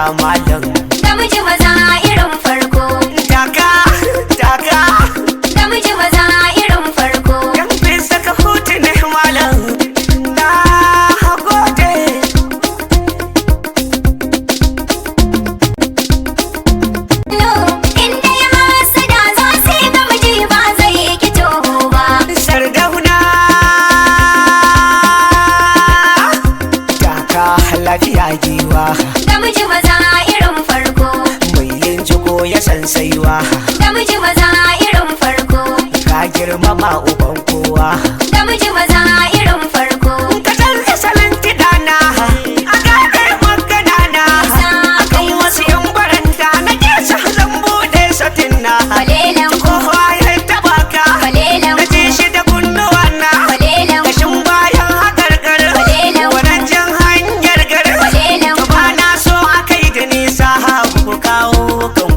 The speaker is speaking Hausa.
lafiya malam. Namiji maza irin farko. Taka, taka. Namiji maza irin farko. Yan fi saka hutu ne malam. Na gode. Inda ya hasada za su yi ga miji ba zai ki toho ba. Sardauna. Taka lafiya giwa. Namiji maza irin farko. Mai yin jiko ya san saiwa. Namiji maza irin farko. Ka girmama uban kowa. Namiji maza irin farko. Ka canza salon kiɗana a gagar maganana. Akan wasu yan baranda na kesa zan buɗe satinna. Kwalelan ku, Kowa ya taɓa ka kwalelan na ku, ji shi da kunnuwana. kwalelan ku, Kashin bayan haƙarƙar wannan jan hanyar gar. kwalelan To ku. ba na so a kai da nisa ku kawo kan